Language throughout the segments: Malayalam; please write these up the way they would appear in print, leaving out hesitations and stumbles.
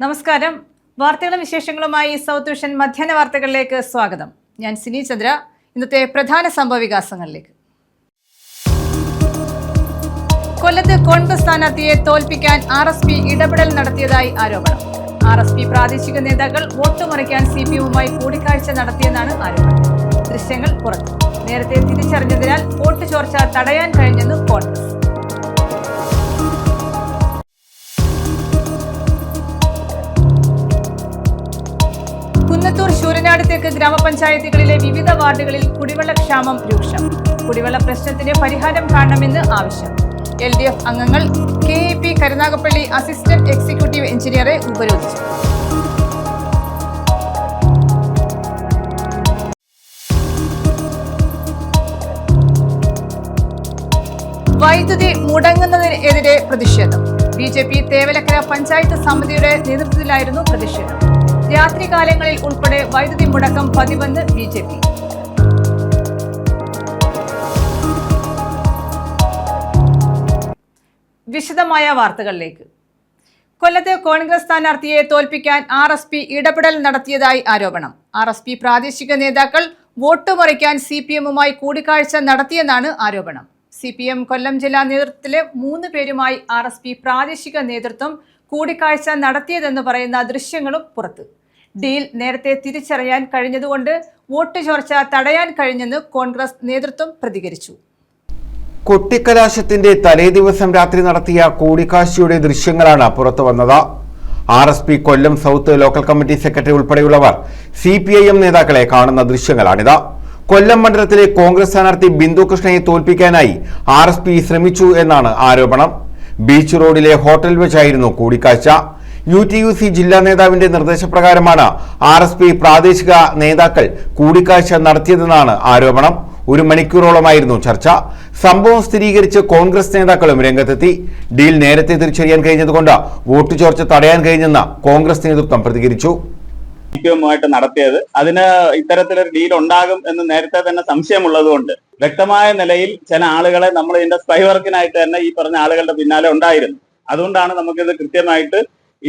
നമസ്കാരം. വാർത്തകളും വിശേഷങ്ങളുമായി സൗത്ത് വിഷൻ മധ്യാഹ്ന വാർത്തകളിലേക്ക് സ്വാഗതം. ഞാൻ സിനി ചന്ദ്ര. ഇന്നത്തെ പ്രധാന സംഭവ വികാസങ്ങളിലേക്ക്. കൊല്ലത്ത് കോൺഗ്രസ് സ്ഥാനാർത്ഥിയെ തോൽപ്പിക്കാൻ RSP ഇടപെടൽ നടത്തിയതായി ആരോപണം. RSP പ്രാദേശിക നേതാക്കൾ വോട്ട് മറിക്കാൻ CPM-വുമായി കൂടിക്കാഴ്ച നടത്തിയെന്നാണ് ആരോപണം. ദൃശ്യങ്ങൾ പുറത്തു. നേരത്തെ തിരിച്ചറിഞ്ഞതിനാൽ വോട്ട് ചോർച്ച തടയാൻ കഴിഞ്ഞെന്ന് കോൺഗ്രസ്. കുന്നത്തൂർ ശൂരനാട് തെക്ക് ഗ്രാമപഞ്ചായത്തുകളിലെ വിവിധ വാർഡുകളിൽ കുടിവെള്ളക്ഷാമം രൂക്ഷം. കുടിവെള്ള പ്രശ്നത്തിന് പരിഹാരം കാണണമെന്ന് ആവശ്യം. LDF അംഗങ്ങൾ KAP കരുനാഗപ്പള്ളി അസിസ്റ്റന്റ് എക്സിക്യൂട്ടീവ് എഞ്ചിനീയറെ ഉപരോധിച്ചു. വൈദ്യുതി മുടങ്ങുന്നതിനെതിരെ പ്രതിഷേധം. BJP തേവലക്കര പഞ്ചായത്ത് സമിതിയുടെ നേതൃത്വത്തിലായിരുന്നു പ്രതിഷേധം. രാത്രികാലങ്ങളിൽ ഉൾപ്പെടെ വൈദ്യുതി മുടക്കം പതിവെന്ന് BJP. വിശദമായ വാർത്തകളിലേക്ക്. കൊല്ലത്ത് കോൺഗ്രസ് സ്ഥാനാർത്ഥിയെ തോൽപ്പിക്കാൻ RSP ഇടപെടൽ നടത്തിയതായി ആരോപണം. RSP പ്രാദേശിക നേതാക്കൾ വോട്ട് മറിക്കാൻ CPM-വുമായി കൂടിക്കാഴ്ച നടത്തിയെന്നാണ് ആരോപണം. CPM കൊല്ലം ജില്ലാ നേതൃത്വത്തിലെ 3 പേരുമായി RSP പ്രാദേശിക നേതൃത്വം കൂടിക്കാഴ്ച നടത്തിയതെന്ന് പറയുന്ന ദൃശ്യങ്ങളും പുറത്ത്. ഡീൽ നേരത്തെ തിരിച്ചറിയാൻ കഴിഞ്ഞതുകൊണ്ട് വോട്ട് ചോർച്ച തടയാൻ കഴിഞ്ഞെന്ന് കോൺഗ്രസ് നേതൃത്വം പ്രതികരിച്ചു. കൊട്ടിക്കലാശത്തിന്റെ തലേദിവസം രാത്രി നടത്തിയ കൂടിക്കാഴ്ചയുടെ ദൃശ്യങ്ങളാണ് പുറത്തു വന്നത്. RSP കൊല്ലം സൗത്ത് ലോക്കൽ കമ്മിറ്റി സെക്രട്ടറി ഉൾപ്പെടെയുള്ളവർ CPIM നേതാക്കളെ കാണുന്ന ദൃശ്യങ്ങളാണിത്. കൊല്ലം മണ്ഡലത്തിലെ കോൺഗ്രസ് സ്ഥാനാർത്ഥി ബിന്ദു കൃഷ്ണയെ തോൽപ്പിക്കാനായി RSP ശ്രമിച്ചു എന്നാണ് ആരോപണം. ബീച്ച് റോഡിലെ ഹോട്ടലിൽ വെച്ചായിരുന്നു കൂടിക്കാഴ്ച. UTUC ജില്ലാ നേതാവിന്റെ നിർദ്ദേശപ്രകാരമാണ് RSP പ്രാദേശിക നേതാക്കൾ കൂടിക്കാഴ്ച നടത്തിയതെന്നാണ് ആരോപണം. 1 മണിക്കൂറോളമായിരുന്നു ചർച്ച. സംഭവം സ്ഥിരീകരിച്ച് കോൺഗ്രസ് നേതാക്കളും രംഗത്തെത്തി. ഡീൽ നേരത്തെ തിരിച്ചറിയാൻ കഴിഞ്ഞതുകൊണ്ട് വോട്ട് ചോർച്ച തടയാൻ കഴിഞ്ഞെന്ന് കോൺഗ്രസ് നേതൃത്വം പ്രതികരിച്ചു. CPM-വുമായിട്ട് നടത്തിയത് അതിന് ഇത്തരത്തിലൊരു ഡീൽ ഉണ്ടാകും എന്ന് നേരത്തെ തന്നെ സംശയമുള്ളതുകൊണ്ട് വ്യക്തമായ നിലയിൽ ചില ആളുകളെ നമ്മൾ ഇതിന്റെ സ്പൈ വർക്കിനായിട്ട് തന്നെ ഈ പറഞ്ഞ ആളുകളുടെ പിന്നാലെ ഉണ്ടായിരുന്നു. അതുകൊണ്ടാണ് നമുക്കിത് കൃത്യമായിട്ട്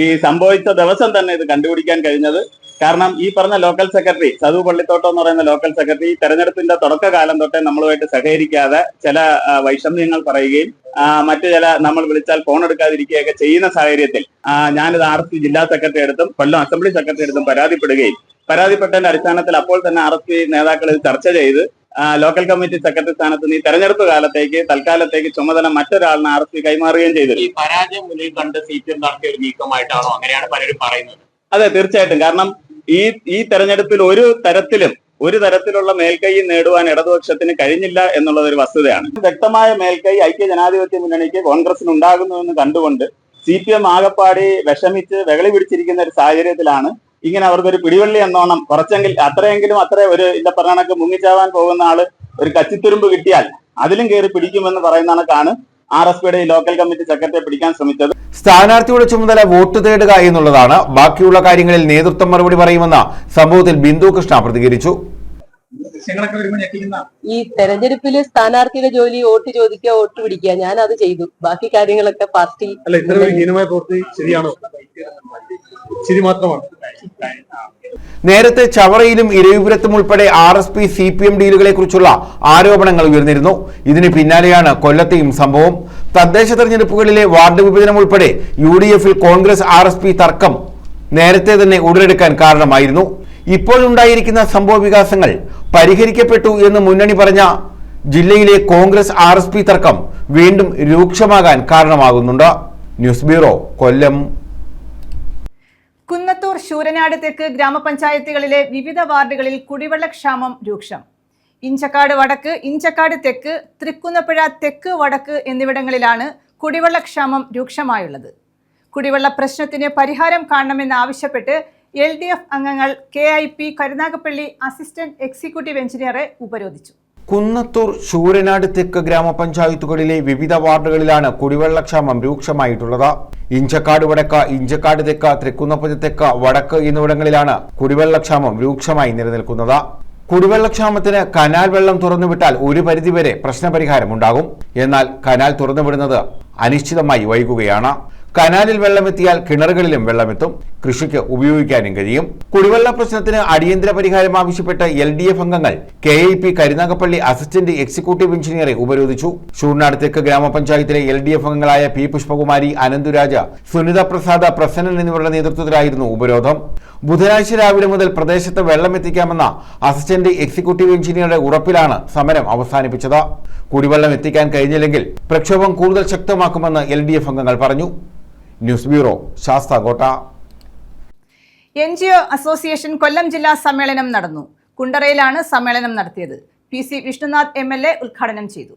ഈ സംഭവിച്ച ദിവസം തന്നെ ഇത് കണ്ടുപിടിക്കാൻ കഴിഞ്ഞത്. കാരണം ഈ പറഞ്ഞ ലോക്കൽ സെക്രട്ടറി സദു പള്ളിത്തോട്ടം എന്ന് പറയുന്ന ലോക്കൽ സെക്രട്ടറി തെരഞ്ഞെടുപ്പിന്റെ തുടക്കകാലം തൊട്ടേ നമ്മളുമായിട്ട് സഹകരിക്കാതെ ചില വൈഷമ്യങ്ങൾ പറയുകയും മറ്റു ചില നമ്മൾ വിളിച്ചാൽ ഫോൺ എടുക്കാതിരിക്കുകയൊക്കെ ചെയ്യുന്ന സാഹചര്യത്തിൽ ഞാനിത് RSP ജില്ലാ സെക്രട്ടറി അടുത്തും കൊല്ലം അസംബ്ലി സെക്രട്ടറി അടുത്തും പരാതിപ്പെട്ടതിന്റെ അടിസ്ഥാനത്തിൽ അപ്പോൾ തന്നെ RSP നേതാക്കൾ ഇത് ചർച്ച ചെയ്ത് ലോക്കൽ കമ്മിറ്റി സെക്രട്ടറി സ്ഥാനത്ത് നിന്ന് ഈ തെരഞ്ഞെടുപ്പ് കാലത്തേക്ക് തൽക്കാലത്തേക്ക് ചുമതല മറ്റൊരാളിന് RSP കൈമാറുകയും ചെയ്തു. ഈ പരാജയം മുന്നിൽ കണ്ട് CPM നടത്തിയ ഒരു നീക്കമായിട്ടാണോ അങ്ങനെയാണ് പലരും പറയുന്നത്? അതെ, തീർച്ചയായിട്ടും. കാരണം ഈ തെരഞ്ഞെടുപ്പിൽ ഒരു തരത്തിലുള്ള മേൽക്കൈ നേടുവാൻ ഇടതുപക്ഷത്തിന് കഴിഞ്ഞില്ല എന്നുള്ളത് ഒരു വസ്തുതയാണ്. വ്യക്തമായ മേൽക്കൈ ഐക്യ ജനാധിപത്യ മുന്നണിക്ക് കോൺഗ്രസിന് ഉണ്ടാകുന്നുവെന്ന് കണ്ടുകൊണ്ട് CPM ആകപ്പാടി വിഷമിച്ച് വെകളി പിടിച്ചിരിക്കുന്ന ഒരു സാഹചര്യത്തിലാണ് ഇങ്ങനെ അവർക്കൊരു പിടിവള്ളി എന്നോണം കുറച്ചെങ്കിൽ അത്രയെങ്കിലും ഒരു ഇല്ല പറഞ്ഞ കണക്ക് മുങ്ങിച്ചാവാൻ പോകുന്ന ആള് ഒരു കച്ചിത്തുരുമ്പ് കിട്ടിയാൽ അതിലും കയറി പിടിക്കുമെന്ന് പറയുന്ന കണക്കാണ് RSPയുടെ ഈ ലോക്കൽ കമ്മിറ്റി സെക്രട്ടറിയെ പിടിക്കാൻ ശ്രമിച്ചത്. സ്ഥാനാർത്ഥിയുടെ ചുമതല വോട്ട് തേടുക എന്നുള്ളതാണ്. ബാക്കിയുള്ള കാര്യങ്ങളിൽ നേതൃത്വം മറുപടി പറയുമെന്ന സംഭവത്തിൽ ബിന്ദു കൃഷ്ണ പ്രതികരിച്ചു. ഈ തെരഞ്ഞെടുപ്പില് സ്ഥാനാർത്ഥിയുടെ ജോലി വോട്ട് ചോദിക്കുക, വോട്ട് പിടിക്കുക. ഞാൻ അത് ചെയ്തു. ബാക്കി കാര്യങ്ങളൊക്കെ പാർട്ടി നേരത്തെ ചവറയിലും ഇരവിപുരത്തും ഉൾപ്പെടെ RSP CPM ഡീലുകളെ കുറിച്ചുള്ള ആരോപണങ്ങൾ ഉയർന്നിരുന്നു. ഇതിന് പിന്നാലെയാണ് കൊല്ലത്തെയും സംഭവം. തദ്ദേശ തെരഞ്ഞെടുപ്പുകളിലെ വാർഡ് വിഭജനം ഉൾപ്പെടെ UDF-ൽ കോൺഗ്രസ് RSP തർക്കം നേരത്തെ തന്നെ ഉടലെടുക്കാൻ കാരണമായിരുന്നു. ഇപ്പോഴുണ്ടായിരിക്കുന്ന സംഭവ വികാസങ്ങൾ പരിഹരിക്കപ്പെട്ടു എന്ന് മുന്നണി പറഞ്ഞ ജില്ലയിലെ കോൺഗ്രസ് RSP തർക്കം വീണ്ടും രൂക്ഷമാകാൻ കാരണമാകുന്നുണ്ട്. ന്യൂസ് ബ്യൂറോ, കൊല്ലം. കുന്നത്തൂർ ശൂരനാട് തെക്ക് ഗ്രാമപഞ്ചായത്തുകളിലെ വിവിധ വാർഡുകളിൽ കുടിവെള്ളക്ഷാമം രൂക്ഷം. ഇഞ്ചക്കാട് വടക്ക്, ഇഞ്ചക്കാട് തെക്ക്, തൃക്കുന്നപ്പുഴ തെക്ക് വടക്ക് എന്നിവിടങ്ങളിലാണ് കുടിവെള്ളക്ഷാമം രൂക്ഷമായുള്ളത്. കുടിവെള്ള പ്രശ്നത്തിന് പരിഹാരം കാണണമെന്നാവശ്യപ്പെട്ട് LDF അംഗങ്ങൾ KIP കരുനാഗപ്പള്ളി അസിസ്റ്റന്റ് എക്സിക്യൂട്ടീവ് എഞ്ചിനീയറെ ഉപരോധിച്ചു. കുന്നത്തൂർ ശൂരനാട് തെക്ക് ഗ്രാമപഞ്ചായത്തുകളിലെ വിവിധ വാർഡുകളിലാണ് കുടിവെള്ളക്ഷാമം രൂക്ഷമായിട്ടുള്ളത്. ഇഞ്ചക്കാട് വടക്ക്, ഇഞ്ചക്കാട് തെക്ക്, തൃക്കുന്നപ്പുഴ തെക്ക് വടക്ക് എന്നിവിടങ്ങളിലാണ് കുടിവെള്ളക്ഷാമം രൂക്ഷമായി നിലനിൽക്കുന്നത്. കുടിവെള്ളക്ഷാമത്തിന് കനാൽ വെള്ളം തുറന്നുവിട്ടാൽ ഒരു പരിധിവരെ പ്രശ്നപരിഹാരം ഉണ്ടാകും. എന്നാൽ കനാൽ തുറന്നുവിടുന്നത് അനിശ്ചിതമായി വൈകുകയാണ്. കനാലിൽ വെള്ളമെത്തിയാൽ കിണറുകളിലും വെള്ളമെത്തും. കൃഷിക്ക് ഉപയോഗിക്കാനും കഴിയും. കുടിവെള്ള പ്രശ്നത്തിന് അടിയന്തര പരിഹാരം ആവശ്യപ്പെട്ട് LDF അംഗങ്ങൾ KIP കരുനാഗപ്പള്ളി അസിസ്റ്റന്റ് എക്സിക്യൂട്ടീവ് എഞ്ചിനീയറെ ഉപരോധിച്ചു. ഷൂർനാട് തെക്ക് ഗ്രാമപഞ്ചായത്തിലെ LDF അംഗങ്ങളായ P. പുഷ്പകുമാരി, അനന്തുരാജ, സുനിത പ്രസാദ്, പ്രസന്നൻ എന്നിവരുടെ നേതൃത്വത്തിലായിരുന്നു ഉപരോധം. ബുധനാഴ്ച രാവിലെ മുതൽ പ്രദേശത്ത് വെള്ളമെത്തിക്കാമെന്ന അസിസ്റ്റന്റ് എക്സിക്യൂട്ടീവ് എഞ്ചിനീയറുടെ ഉറപ്പിലാണ് സമരം അവസാനിപ്പിച്ചത്. കുടിവെള്ളം എത്തിക്കാൻ കഴിഞ്ഞില്ലെങ്കിൽ പ്രക്ഷോഭം കൂടുതൽ ശക്തമാക്കുമെന്ന് LDF അംഗങ്ങൾ പറഞ്ഞു. News bureau, Sasthamkotta. NGO association Kollam ജില്ലാ സമ്മേളനം നടന്നു. കുണ്ടറയിലാണ് സമ്മേളനം നടത്തിയത്. PC വിഷ്ണുനാഥ് MLA ഉദ്ഘാടനം ചെയ്തു.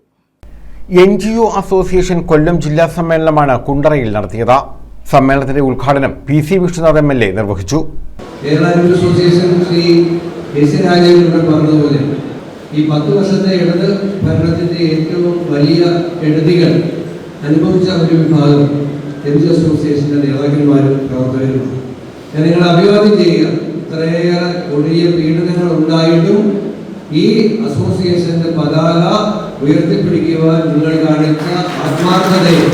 NGO അസോസിയേഷൻ കൊല്ലം ജില്ലാ സമ്മേളനമാണ് കുണ്ടറയിൽ നടത്തിയത്. സമ്മേളനത്തിന്റെ ഉദ്ഘാടനം PC വിഷ്ണുനാഥ് MLA നിർവഹിച്ചു. കേരള അസോസിയേഷൻ ശ്രീ KC രാജേന്ദ്രൻ പറഞ്ഞതുപോലെ ഈ 10 വർഷത്തെ ഇടത് ഭരണത്തിന്റെ ഏറ്റവും വലിയ കെടുതികൾ അനുഭവിച്ച ഒരു വിഭാഗം NGO അസോസിയേഷന്റെ നേതാക്കന്മാരും പ്രവർത്തകരുമാണ്. ഞാൻ നിങ്ങളെ അഭിവാദ്യം ചെയ്യുക. ഇത്രയേറെ കൊടിയ പീഡനങ്ങൾ ഉണ്ടായിട്ടും ഈ അസോസിയേഷന്റെ പതാക ഉയർത്തിപ്പിടിക്കുവാൻ നിങ്ങൾ കാണിച്ച ആത്മാർത്ഥതയെ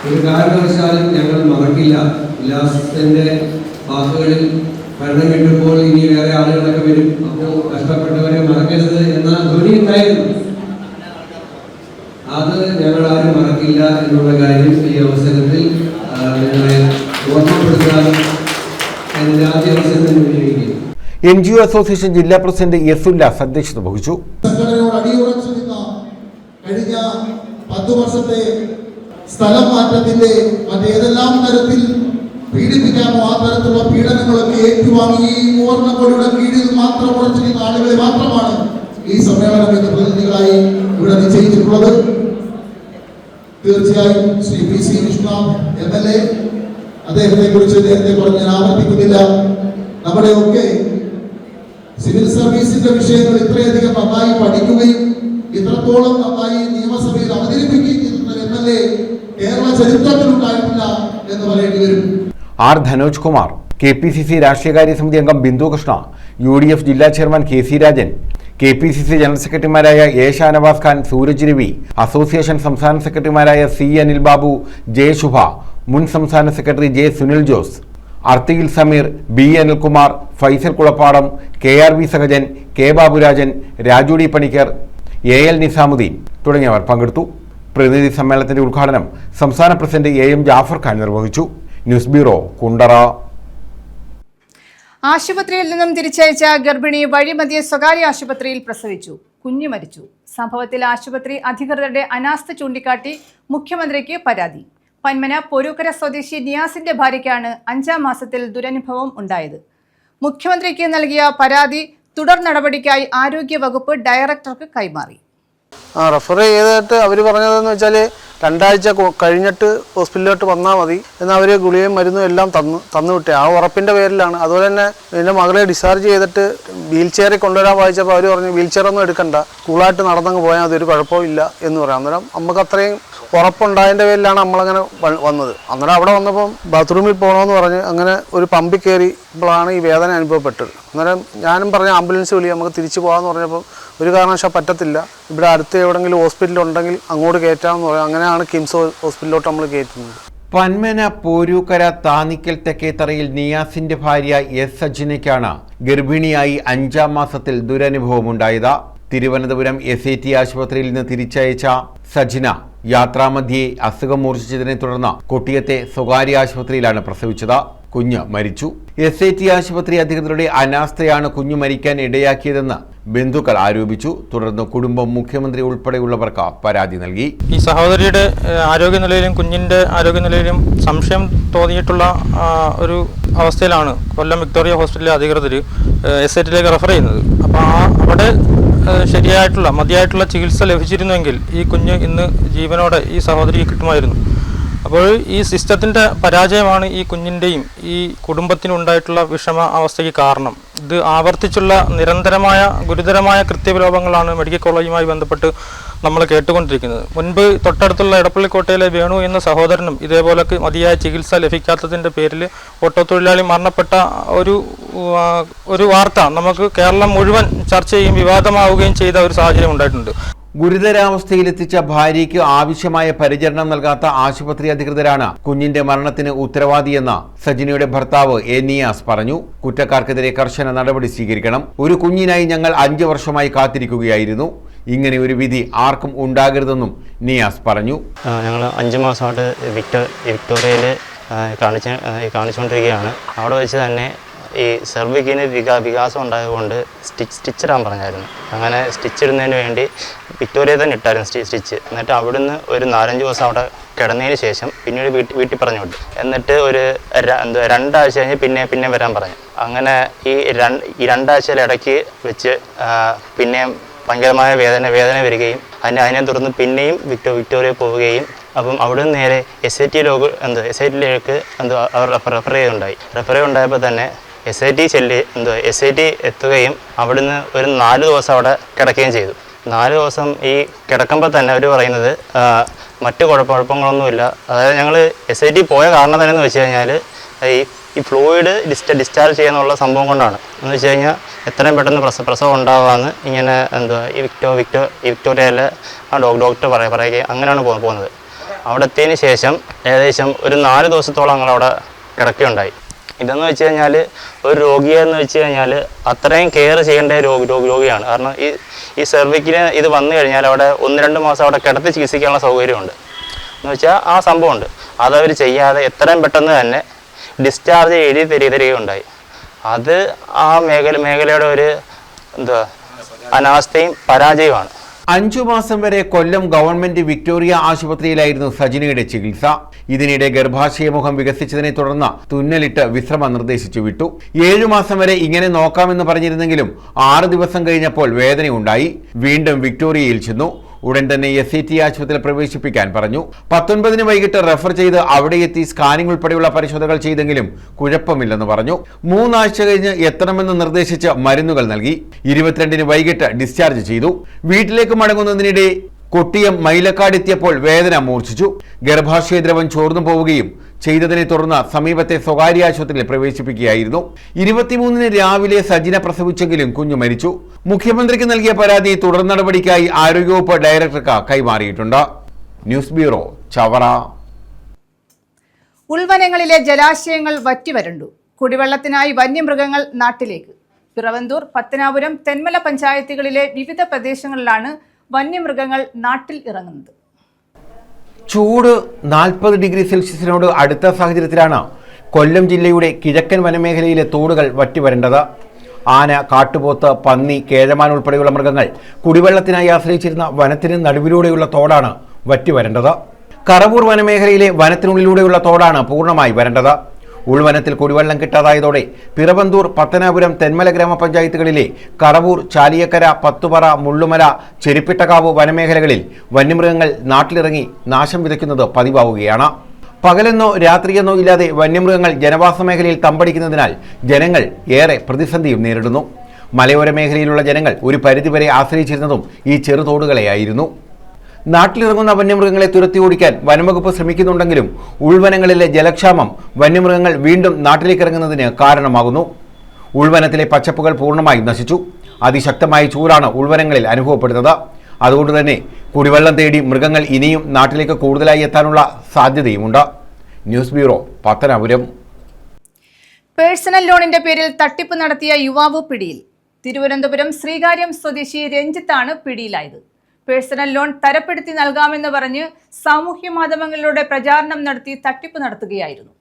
ഒരു കാരണവശാലും ഞങ്ങൾ മറക്കില്ല. ഉല്ലാസത്തിന്റെ വാക്കുകളിൽ ഭരണം കിട്ടുമ്പോൾ ഇനി വേറെ ആളുകളൊക്കെ വരും, അപ്പോൾ കഷ്ടപ്പെട്ടവരെ മറക്കരുത് എന്ന ധ്വനി ഉണ്ടായിരുന്നു. അത് ഞങ്ങൾ ആരും മറക്കില്ല എന്നുള്ള കാര്യം ഈ അവസരത്തിൽ നിങ്ങളെ ഓർമ്മപ്പെടുത്താൻ എൻ്റെ ആദ്യ അവസരത്തിൽ വിനിയോഗിക്കുന്നു. NGO അസോസിയേഷൻ ജില്ലാ പ്രസിഡന്റ് S. ഉല്ലാസ് അധ്യക്ഷത വഹിച്ചു. സംഘടനയോട് അടിയുറച്ചു നിന്ന കഴിഞ്ഞ 10 വർഷത്തെ സ്ഥലം മാറ്റത്തിന്റെ മറ്റേതെല്ലാം തരത്തിൽ പീഡിപ്പിക്കാമോ ആ തരത്തിലുള്ള പീഡനങ്ങളൊക്കെ ഏറ്റുവാങ്ങി ഈ മൂവർണ്ണക്കൊടിയുടെ കീഴിൽ മാത്രം ഉറച്ചു നിന്ന ആളുകളെ മാത്രമാണ് ഈ സമ്മേളനം എന്ന പ്രതിനിധികളായി ഇവിടെ നിശ്ചയിച്ചിട്ടുള്ളത്. തീർച്ചയായും ശ്രീ PC വിഷ്ണുനാഥ് MLA, അദ്ദേഹത്തെ കുറിച്ച് നേരത്തെ പറഞ്ഞ് ഞാൻ ആവർത്തിക്കുന്നില്ല. നമ്മുടെയൊക്കെ സിവിൽ സർവീസിന്റെ വിഷയങ്ങൾ ഇത്രയധികം നന്നായി പഠിക്കുകയും ഇത്രത്തോളം നന്നായി നിയമസഭയിൽ അവതരിപ്പിക്കുകയും ചെയ്യുന്ന MLA കേരള ചരിത്രത്തിലുണ്ടായിട്ടില്ല എന്ന് പറയേണ്ടി വരും. R. ധനോജ് കുമാർ, KPCC രാഷ്ട്രീയകാര്യ സമിതി അംഗം ബിന്ദു കൃഷ്ണ, UDF ജില്ലാ chairman KC Rajan, KPCC general സെക്രട്ടറിമാരായ A. ഷാനവാസ് ഖാൻ, സൂരജ് രവി, അസോസിയേഷൻ സംസ്ഥാന സെക്രട്ടറിമാരായ C. അനിൽ ബാബു, J. ശുഭ, മുൻ സംസ്ഥാന secretary J. Sunil Jose, Arthiyil Sameer, B. Anilkumar, Faisal Kulappadam, KRV Sahajan, K. Baburajan, Raju D. Panicker, AL Nizamuddin തുടങ്ങിയവർ പങ്കെടുത്തു. പ്രതിനിധി സമ്മേളനത്തിന്റെ ഉദ്ഘാടനം സംസ്ഥാന പ്രസിഡന്റ് AM ജാഫർ ഖാൻ നിർവഹിച്ചു. News bureau, Kundara. ആശുപത്രിയിൽ നിന്നും തിരിച്ചയച്ച ഗർഭിണി വഴിമധ്യേ സ്വകാര്യ ആശുപത്രിയിൽ പ്രസവിച്ചു. കുഞ്ഞു മരിച്ചു. സംഭവത്തിൽ ആശുപത്രി അധികൃതരുടെ അനാസ്ഥ ചൂണ്ടിക്കാട്ടി മുഖ്യമന്ത്രിക്ക് പരാതി. പന്മന പൊരൂക്കര സ്വദേശി നിയാസിന്റെ ഭാര്യയ്ക്കാണ് 5ാം മാസത്തിൽ ദുരനുഭവം ഉണ്ടായത്. മുഖ്യമന്ത്രിക്ക് നൽകിയ പരാതി തുടർ നടപടിക്കായി ആരോഗ്യ വകുപ്പ് ഡയറക്ടർക്ക് കൈമാറി. റെഫർ ചെയ്തിട്ട് അവർ പറഞ്ഞതെന്ന് വെച്ചാൽ 2 ആഴ്ച കഴിഞ്ഞിട്ട് ഹോസ്പിറ്റലിലോട്ട് വന്നാൽ മതി എന്നാൽ അവർ ഗുളികയും മരുന്നും എല്ലാം തന്നു വിട്ടേ. ആ ഉറപ്പിൻ്റെ പേരിലാണ്. അതുപോലെ തന്നെ എൻ്റെ മകളെ ഡിസ്ചാർജ് ചെയ്തിട്ട് വീൽ ചെയറിൽ കൊണ്ടുവരാൻ വായിച്ചപ്പോൾ അവർ പറഞ്ഞു വീൽ ചെയറൊന്നും എടുക്കണ്ട, കൂളായിട്ട് നടന്നങ്ങ് പോയാൽ അതൊരു കുഴപ്പമില്ല എന്ന് പറയാം. അന്നേരം നമുക്ക് അത്രയും ഉറപ്പുണ്ടായതിൻ്റെ പേരിലാണ് നമ്മളങ്ങനെ വന്നത്. അന്നേരം അവിടെ വന്നപ്പം ബാത്റൂമിൽ പോകണമെന്ന് പറഞ്ഞ് അങ്ങനെ ഒരു പമ്പിൽ കയറിയപ്പോഴാണ് ഈ വേദന അനുഭവപ്പെട്ടത്. അന്നേരം ഞാനും പറഞ്ഞ ആംബുലൻസ് വിളി, നമുക്ക് തിരിച്ചു പോകാമെന്ന് പറഞ്ഞപ്പം ഒരു കാരണവശാൽ പറ്റത്തില്ല, ഇവിടെ അടുത്ത് എവിടെയെങ്കിലും ഹോസ്പിറ്റലുണ്ടെങ്കിൽ അങ്ങോട്ട് കയറ്റാമെന്ന് പറയാം. അങ്ങനെയാണ് കിംസ് ഹോസ്പിറ്റലിലോട്ട് നമ്മൾ കയറ്റുന്നത്. പന്മന പോരൂക്കര താനിക്കൽ തെക്കേത്തറയിൽ നിയാസിന്റെ ഭാര്യ S. സജിനയ്ക്കാണ് ഗർഭിണിയായി 5ാം മാസത്തിൽ ദുരനുഭവമുണ്ടായത്. തിരുവനന്തപുരം SAT ആശുപത്രിയിൽ നിന്ന് തിരിച്ചയച്ച സജിന യാത്രാമധ്യേ അസുഖം മൂർച്ഛിച്ചതിനെ തുടർന്ന് കൊട്ടിയത്തെ സ്വകാര്യ ആശുപത്രിയിലാണ് പ്രസവിച്ചത്. കുഞ്ഞ് മരിച്ചു. SAT ആശുപത്രി അധികൃതരുടെ അനാസ്ഥയാണ് കുഞ്ഞു മരിക്കാൻ ഇടയാക്കിയതെന്ന് ബന്ധുക്കൾ ആരോപിച്ചു. തുടർന്ന് കുടുംബം മുഖ്യമന്ത്രി ഉൾപ്പെടെയുള്ളവർക്ക് പരാതി നൽകി. ഈ സഹോദരിയുടെ ആരോഗ്യനിലയിലും കുഞ്ഞിൻ്റെ ആരോഗ്യനിലയിലും സംശയം തോന്നിയിട്ടുള്ള ഒരു അവസ്ഥയിലാണ് കൊല്ലം വിക്ടോറിയ ഹോസ്പിറ്റലിലെ അധികൃതർ SATയിലേക്ക് റെഫർ ചെയ്യുന്നത്. അപ്പോൾ അവിടെ ശരിയായിട്ടുള്ള മതിയായിട്ടുള്ള ചികിത്സ ലഭിച്ചിരുന്നുവെങ്കിൽ ഈ കുഞ്ഞ് ഇന്ന് ജീവനോടെ ഈ സഹോദരിക്ക് കിട്ടുമായിരുന്നു. അപ്പോൾ ഈ സിസ്റ്റത്തിൻ്റെ പരാജയമാണ് ഈ കുഞ്ഞിൻ്റെയും ഈ കുടുംബത്തിനുണ്ടായിട്ടുള്ള വിഷമ അവസ്ഥയ്ക്ക് കാരണം. ഇത് ആവർത്തിച്ചുള്ള നിരന്തരമായ ഗുരുതരമായ കൃത്യവിലോപങ്ങളാണ് മെഡിക്കൽ കോളേജുമായി ബന്ധപ്പെട്ട് നമ്മൾ കേട്ടുകൊണ്ടിരിക്കുന്നത്. മുൻപ് തൊട്ടടുത്തുള്ള എടപ്പള്ളിക്കോട്ടയിലെ വേണു എന്ന സഹോദരനും ഇതേപോലെ മതിയായ ചികിത്സ ലഭിക്കാത്തതിൻ്റെ പേരിൽ ഓട്ടോ തൊഴിലാളി മരണപ്പെട്ട ഒരു വാർത്ത നമുക്ക് കേരളം മുഴുവൻ ചർച്ച ചെയ്യും വിവാദമാവുകയും ചെയ്ത ഒരു സാഹചര്യം ഉണ്ടായിട്ടുണ്ട്. ഗുരുതരാവസ്ഥയിലെത്തിച്ച ഭാര്യയ്ക്ക് ആവശ്യമായ പരിചരണം നൽകാത്ത ആശുപത്രി അധികൃതരാണ് കുഞ്ഞിന്റെ മരണത്തിന് ഉത്തരവാദിയെന്ന് സജിനയുടെ ഭർത്താവ് എ നിയാസ് പറഞ്ഞു. കുറ്റക്കാർക്കെതിരെ കർശന നടപടി സ്വീകരിക്കണം. ഒരു കുഞ്ഞിനായി ഞങ്ങൾ 5 വർഷമായി കാത്തിരിക്കുകയായിരുന്നു. ഇങ്ങനെ ഒരു വിധി ആർക്കും ഉണ്ടാകരുതെന്നും നിയാസ് പറഞ്ഞു. ഞങ്ങൾ 5 മാസമായിട്ട് വിക്ടോറിയയിൽ കാണിച്ചുകൊണ്ടിരിക്കുകയാണ്. അവിടെ വെച്ച് തന്നെ ഈ സെർവിക്കിന് വികാസം ഉണ്ടായതുകൊണ്ട് സ്റ്റിച്ച് ഇടാൻ പറഞ്ഞായിരുന്നു. അങ്ങനെ സ്റ്റിച്ച് ഇടുന്നതിന് വേണ്ടി വിക്ടോറിയയിൽ തന്നെ ഇട്ടായിരുന്നു സ്റ്റിച്ച്. എന്നിട്ട് അവിടുന്ന് ഒരു 4-5 ദിവസം അവിടെ കിടന്നതിന് ശേഷം പിന്നീട് വീട്ടിൽ പറഞ്ഞു വിട്ടു. എന്നിട്ട് ഒരു 2 ആഴ്ച കഴിഞ്ഞ് പിന്നെ വരാൻ പറഞ്ഞു. അങ്ങനെ ഈ 2 ആഴ്ചയിൽ ഇടയ്ക്ക് വെച്ച് പിന്നെയും ഭയങ്കരമായ വേദന വരികയും അതിനെ തുടർന്ന് പിന്നെയും വിക്ടോറിയ പോവുകയും അപ്പം അവിടെ നിന്ന് നേരെ SIT-യിലേക്ക് അവർ റെഫർ ചെയ്യുണ്ടായപ്പോൾ തന്നെ SIT എത്തുകയും അവിടുന്ന് ഒരു 4 ദിവസം അവിടെ കിടക്കുകയും ചെയ്തു. 4 ദിവസം ഈ കിടക്കുമ്പോൾ തന്നെ അവർ പറയുന്നത് മറ്റു കുഴപ്പങ്ങളൊന്നുമില്ല. അതായത് ഞങ്ങൾ SIT പോയ കാരണം തന്നെ എന്ന് വെച്ച് കഴിഞ്ഞാൽ ഈ ഫ്ലൂയിഡ് ഡിസ്ചാർജ് ചെയ്യാനുള്ള സംഭവം കൊണ്ടാണ്. എന്ന് വെച്ച് കഴിഞ്ഞാൽ എത്രയും പെട്ടെന്ന് പ്രസവം ഉണ്ടാവാമെന്ന് ഇങ്ങനെ ഈ വിക്ടോറിയയിലെ ആ ഡോക്ടർ പറയുകയും അങ്ങനെയാണ് പോകുന്നത്. അവിടെ എത്തിയതിന് ശേഷം ഏകദേശം ഒരു 4 ദിവസത്തോളം ഞങ്ങളവിടെ കിടക്കുകയുണ്ടായി. ഇതെന്ന് വെച്ച് കഴിഞ്ഞാൽ ഒരു രോഗിയെന്ന് വെച്ച് കഴിഞ്ഞാൽ അത്രയും കെയർ ചെയ്യേണ്ട രോഗിയാണ്. കാരണം ഈ സെർവിക്കിന് ഇത് വന്നു കഴിഞ്ഞാൽ അവിടെ 1-2 മാസം അവിടെ കിടത്തി ചികിത്സിക്കാനുള്ള സൗകര്യമുണ്ട്. എന്ന് വെച്ചാൽ ആ സംഭവമുണ്ട്. അതവർ ചെയ്യാതെ എത്രയും പെട്ടെന്ന് തന്നെ ഡിസ്ചാർജ് എഴുതി തരികയുണ്ടായി. അത് ആ മേഖലയുടെ ഒരു അനാസ്ഥയും പരാജയമാണ്. 5 മാസം വരെ കൊല്ലം ഗവൺമെന്റ് വിക്ടോറിയ ആശുപത്രിയിലായിരുന്നു സജിനയുടെ ചികിത്സ. ഇതിനിടെ ഗർഭാശയമുഖം വികസിച്ചതിനെ തുടർന്ന് തുന്നലിട്ട് വിശ്രമം നിർദ്ദേശിച്ചു വിട്ടു. 7 മാസം വരെ ഇങ്ങനെ നോക്കാമെന്ന് പറഞ്ഞിരുന്നെങ്കിലും 6 ദിവസം കഴിഞ്ഞപ്പോൾ വേദനയുണ്ടായി. വീണ്ടും വിക്ടോറിയയിൽ ചെന്നു. ഉടൻ തന്നെ SIT ആശുപത്രിയിൽ പ്രവേശിപ്പിക്കാൻ പറഞ്ഞു. 19-ന് വൈകിട്ട് റെഫർ ചെയ്ത് അവിടെ എത്തി സ്കാനിംഗ് ഉൾപ്പെടെയുള്ള പരിശോധനകൾ ചെയ്തെങ്കിലും കുഴപ്പമില്ലെന്ന് പറഞ്ഞു. 3 ആഴ്ച കഴിഞ്ഞ് എത്തണമെന്ന് നിർദ്ദേശിച്ച് മരുന്നുകൾ നൽകി. 22-ന് വൈകിട്ട് ഡിസ്ചാർജ് ചെയ്തു. വീട്ടിലേക്ക് മടങ്ങുന്നതിനിടെ കൊട്ടിയം മൈലക്കാട് എത്തിയപ്പോൾ വേദന മൂർച്ഛിച്ചു. ഗർഭാശയ ദ്രവം ചോർന്നു പോവുകയും ചെയ്തതിനെ തുടർന്ന് സമീപത്തെ സ്വകാര്യ ആശുപത്രിയിൽ പ്രവേശിപ്പിക്കുകയായിരുന്നു. 23-ന് രാവിലെ സജിന പ്രസവിച്ചെങ്കിലും കുഞ്ഞു മരിച്ചു. മുഖ്യമന്ത്രിക്ക് നൽകിയ പരാതി തുടർ നടപടിക്കായി ആരോഗ്യവകുപ്പ് ഡയറക്ടർക്ക് കൈമാറിയിട്ടുണ്ട്. News bureau, Chavara. ഉൾവനങ്ങളിലെ ജലാശയങ്ങൾ വറ്റിവരണ്ടു. കുടിവെള്ളത്തിനായി വന്യമൃഗങ്ങൾ നാട്ടിലേക്ക്. പിറവന്തൂർ, പത്തനാപുരം, തെന്മല പഞ്ചായത്തുകളിലെ വിവിധ പ്രദേശങ്ങളിലാണ് വന്യമൃഗങ്ങൾ നാട്ടിൽ ഇറങ്ങുന്നത്. ചൂട് 40 ഡിഗ്രി സെൽഷ്യസിനോട് അടുത്ത സാഹചര്യത്തിലാണ് കൊല്ലം ജില്ലയുടെ കിഴക്കൻ വനമേഖലയിലെ തോടുകൾ വറ്റിവരേണ്ടത്. ആന, കാട്ടുപോത്ത്, പന്നി, കേഴമാൻ ഉൾപ്പെടെയുള്ള മൃഗങ്ങൾ കുടിവെള്ളത്തിനായി ആശ്രയിച്ചിരുന്ന വനത്തിന് നടുവിലൂടെയുള്ള തോടാണ് വറ്റിവരേണ്ടത്. കറവൂർ വനമേഖലയിലെ വനത്തിനുള്ളിലൂടെയുള്ള തോടാണ് പൂർണ്ണമായി വരേണ്ടത്. ഉൾവനത്തിൽ കുടിവെള്ളം കിട്ടാതായതോടെ പിറവന്തൂർ, പത്തനാപുരം, തെന്മല ഗ്രാമപഞ്ചായത്തുകളിലെ കറവൂർ, ചാലിയക്കര, പത്തുപറ, മുള്ളുമല, ചെരുപ്പിട്ടകാവ് വനമേഖലകളിൽ വന്യമൃഗങ്ങൾ നാട്ടിലിറങ്ങി നാശം വിതയ്ക്കുന്നത് പതിവാവുകയാണ്. പകലെന്നോ രാത്രിയെന്നോ ഇല്ലാതെ വന്യമൃഗങ്ങൾ ജനവാസ മേഖലയിൽ തമ്പടിക്കുന്നതിനാൽ ജനങ്ങൾ ഏറെ പ്രതിസന്ധിയും നേരിടുന്നു. മലയോര മേഖലയിലുള്ള ജനങ്ങൾ ഒരു പരിധിവരെ ആശ്രയിച്ചിരുന്നതും ഈ ചെറുതോടുകളെയായിരുന്നു. നാട്ടിലിറങ്ങുന്ന വന്യമൃഗങ്ങളെ തുരത്തി ഓടിക്കാൻ വനംവകുപ്പ് ശ്രമിക്കുന്നുണ്ടെങ്കിലും ഉൾവനങ്ങളിലെ ജലക്ഷാമം വന്യമൃഗങ്ങൾ വീണ്ടും നാട്ടിലേക്കിറങ്ങുന്നതിന് കാരണമാകുന്നു. ഉൾവനത്തിലെ പച്ചപ്പുകൾ പൂർണ്ണമായും നശിച്ചു. അതിശക്തമായ ചൂടാണ് ഉൾവനങ്ങളിൽ അനുഭവപ്പെടുന്നത്. അതുകൊണ്ട് തന്നെ കുടിവെള്ളം തേടി മൃഗങ്ങൾ ഇനിയും നാട്ടിലേക്ക് കൂടുതലായി എത്താനുള്ള സാധ്യതയുമുണ്ട്. News bureau, Pathanapuram. പേഴ്സണൽ ലോണിന്റെ പേരിൽ തട്ടിപ്പ് നടത്തിയ യുവാവ് പിടിയിൽ. തിരുവനന്തപുരം ശ്രീകാര്യം സ്വദേശി രഞ്ജിത്താണ് പിടിയിലായത്. പേഴ്സണൽ ലോൺ തരപ്പെടുത്തി നൽകാമെന്ന് പറഞ്ഞ് സാമൂഹ്യ മാധ്യമങ്ങളിലൂടെ പ്രചാരണം നടത്തി തട്ടിപ്പ് നടത്തുകയായിരുന്നു.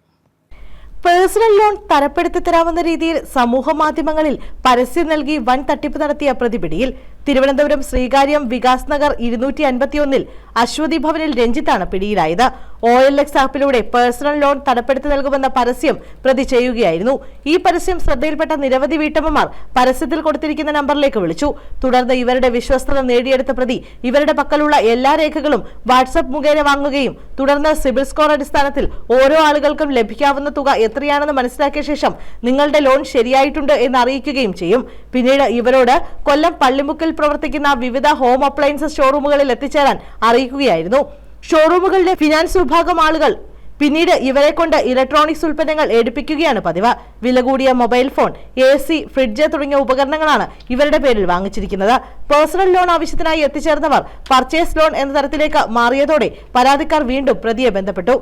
പേഴ്സണൽ ലോൺ തരപ്പെടുത്തി തരാവുന്ന രീതിയിൽ സമൂഹ മാധ്യമങ്ങളിൽ പരസ്യം നൽകി വൻ തട്ടിപ്പ് നടത്തിയ പ്രതിപിടിയിൽ. തിരുവനന്തപുരം ശ്രീകാര്യം വികാസ് നഗർ 251 അശ്വതി ഭവനിൽ രഞ്ജിത്താണ് പിടിയിലായത്. OLX ആപ്പിലൂടെ പേഴ്സണൽ ലോൺ തടപ്പെടുത്തി നൽകുമെന്ന പരസ്യം പ്രതി ചെയ്യുകയായിരുന്നു. ഈ പരസ്യം ശ്രദ്ധയിൽപ്പെട്ട നിരവധി വീട്ടമ്മമാർ പരസ്യത്തിൽ കൊടുത്തിരിക്കുന്ന നമ്പറിലേക്ക് വിളിച്ചു. തുടർന്ന് ഇവരുടെ വിശ്വസ്തത നേടിയെടുത്ത പ്രതി ഇവരുടെ പക്കലുള്ള എല്ലാ രേഖകളും വാട്സ്ആപ്പ് മുഖേന വാങ്ങുകയും തുടർന്ന് സിബിൽ സ്കോർ അടിസ്ഥാനത്തിൽ ഓരോ ആളുകൾക്കും ലഭിക്കാവുന്ന തുക എത്രയാണെന്ന് മനസ്സിലാക്കിയ ശേഷം നിങ്ങളുടെ ലോൺ ശരിയായിട്ടുണ്ട് എന്ന് അറിയിക്കുകയും ചെയ്യും. പിന്നീട് ഇവരോട് കൊല്ലം പള്ളിമുക്കിൽ പ്രവർത്തിക്കുന്ന വിവിധ ഹോം അപ്ലയൻസസ് ഷോറൂമുകളിൽ എത്തിച്ചേരാൻ അറിയിക്കുകയായിരുന്നു. ഷോറൂമുകളിലെ ഫിനാൻസ് വിഭാഗം ആളുകൾ പിന്നീട് ഇവരെ കൊണ്ട് ഇലക്ട്രോണിക്സ് ഉൽപ്പന്നങ്ങൾ എടുപ്പിക്കുകയാണ് പതിവ്. വില കൂടിയ മൊബൈൽ ഫോൺ, AC, ഫ്രിഡ്ജ് തുടങ്ങിയ ഉപകരണങ്ങളാണ് ഇവരുടെ പേരിൽ വാങ്ങിച്ചിരിക്കുന്നത്. പേഴ്സണൽ ലോൺ ആവശ്യത്തിനായി എത്തിച്ചേർന്നവർ പർച്ചേസ് ലോൺ എന്ന തരത്തിലേക്ക് മാറിയതോടെ പരാതിക്കാർ വീണ്ടും പ്രതിയെ ബന്ധപ്പെട്ടു.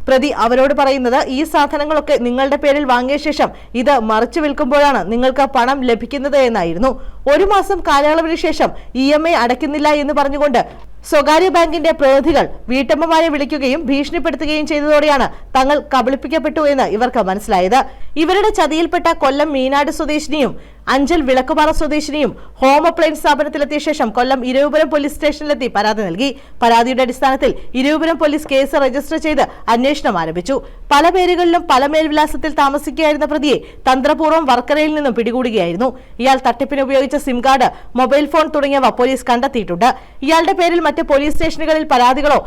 പ്രതി അവരോട് പറയുന്നത്, ഈ സാധനങ്ങളൊക്കെ നിങ്ങളുടെ പേരിൽ വാങ്ങിയ ശേഷം ഇത് മറിച്ചു വിൽക്കുമ്പോഴാണ് നിങ്ങൾക്ക് പണം ലഭിക്കുന്നത് എന്നായിരുന്നു. 1 മാസം കാലയളവിന് ശേഷം EMI അടയ്ക്കുന്നില്ല എന്ന് പറഞ്ഞുകൊണ്ട് സ്വകാര്യ ബാങ്കിന്റെ പ്രതിനിധികൾ വീട്ടമ്മമാരെ വിളിക്കുകയും ഭീഷണിപ്പെടുത്തുകയും ചെയ്തതോടെയാണ് തങ്ങൾ കബളിപ്പിക്കപ്പെട്ടു എന്ന് ഇവർക്ക് മനസ്സിലായത്. ഇവരുടെ ചതിയിൽപ്പെട്ട കൊല്ലം മീനാട് സ്വദേശിനിയും അഞ്ചൽ വിളക്കുപാറ സ്വദേശിനിയും ഹോം അപ്ലയൻസ് സ്ഥാപനത്തിലെത്തിയ ശേഷം കൊല്ലം ഇരവിപുരം പോലീസ് സ്റ്റേഷനിലെത്തി പരാതി നൽകി. പരാതിയുടെ അടിസ്ഥാനത്തിൽ ഇരവിപുരം പോലീസ് കേസ് രജിസ്റ്റർ ചെയ്ത് അന്വേഷണം ആരംഭിച്ചു. പല പേരുകളിലും പല മേൽവിലാസത്തിൽ താമസിക്കുകയായിരുന്ന പ്രതിയെ തന്ത്രപൂർവ്വം വർക്കരയിൽ നിന്നും പിടികൂടുകയായിരുന്നു. ഇയാൾ തട്ടിപ്പിന് ഉപയോഗിച്ച സിം കാർഡ്, മൊബൈൽ ഫോൺ തുടങ്ങിയവ പോലീസ് കണ്ടെത്തിയിട്ടുണ്ട്. ഇയാളുടെ പേരിൽ മറ്റ് പോലീസ് സ്റ്റേഷനുകളിൽ പരാതികളോ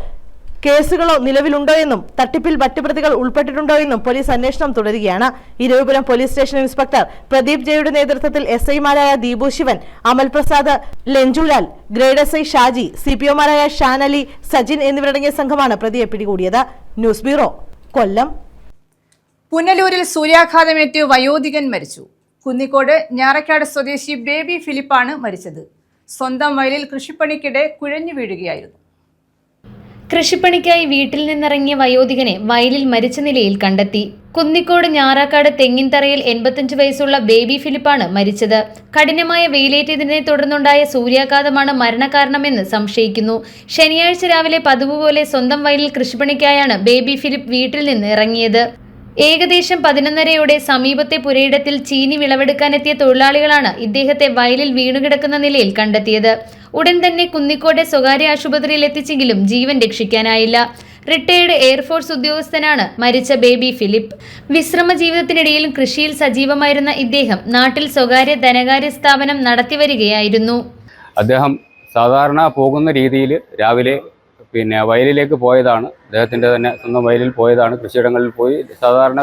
കേസുകളോ നിലവിലുണ്ടോ എന്നും തട്ടിപ്പിൽ മറ്റു പ്രതികൾ ഉൾപ്പെട്ടിട്ടുണ്ടോ എന്നും പോലീസ് അന്വേഷണം തുടരുകയാണ്. Eravipuram police station inspector Pradeep ജെയുടെ നേതൃത്വത്തിൽ SI-മാരായ ദീപു ശിവൻ, അമൽ പ്രസാദ്, ലഞ്ജുലാൽ, ഗ്രേഡ് SI ഷാജി, CPO-മാരായ ഷാൻ അലി, സജിൻ എന്നിവരടങ്ങിയ സംഘമാണ് പ്രതിയെ പിടികൂടിയത്. ന്യൂസ് ബ്യൂറോ, കൊല്ലം. പുനലൂരിൽ സൂര്യാഘാതമേറ്റ് വയോധികൻ മരിച്ചു. കുന്നിക്കോട് ഞാറക്കാട് സ്വദേശി ബേബി ഫിലിപ്പാണ് മരിച്ചത്. സ്വന്തം വയലിൽ കൃഷിപ്പണിക്കിടെ കുഴഞ്ഞു വീഴുകയായിരുന്നു. കൃഷിപ്പണിക്കായി വീട്ടിൽ നിന്നിറങ്ങിയ വയോധികനെ വയലിൽ മരിച്ച നിലയിൽ കണ്ടെത്തി. കുന്നിക്കോട് ഞാറാക്കാട് തെങ്ങിൻതറയിൽ 85 വയസ്സുള്ള ബേബി ഫിലിപ്പാണ് മരിച്ചത്. കഠിനമായ വെയിലേറ്റതിനെ തുടർന്നുണ്ടായ സൂര്യാഘാതമാണ് മരണകാരണമെന്ന് സംശയിക്കുന്നു. ശനിയാഴ്ച രാവിലെ പതിവ് പോലെ സ്വന്തം വയലിൽ കൃഷിപ്പണിക്കായാണ് ബേബി ഫിലിപ്പ് വീട്ടിൽ നിന്ന് ഇറങ്ങിയത്. ഏകദേശം 11:30യോടെ സമീപത്തെ പുരയിടത്തിൽ ചീനി വിളവെടുക്കാനെത്തിയ തൊഴിലാളികളാണ് ഇദ്ദേഹത്തെ വയലിൽ വീണുകിടക്കുന്ന നിലയിൽ കണ്ടെത്തിയത്. ഉടൻ തന്നെ കുന്നിക്കോട്ടെ സ്വകാര്യ ആശുപത്രിയിൽ എത്തിച്ചെങ്കിലും ജീവൻ രക്ഷിക്കാനായില്ല. റിട്ടയേർഡ് എയർഫോഴ്സ് ഉദ്യോഗസ്ഥനാണ് മരിച്ച ബേബി ഫിലിപ്പ്. വിശ്രമ ജീവിതത്തിനിടയിലും കൃഷിയിൽ സജീവമായിരുന്ന ഇദ്ദേഹം നാട്ടിൽ സ്വകാര്യ ധനകാര്യ സ്ഥാപനം നടത്തിവരികയായിരുന്നു. അദ്ദേഹം സാധാരണ പോകുന്ന രീതിയിൽ രാവിലെ വയലിലേക്ക് പോയതാണ്. അദ്ദേഹത്തിൻ്റെ തന്നെ സ്വന്തം വയലിൽ പോയതാണ്. കൃഷിയിടങ്ങളിൽ പോയി സാധാരണ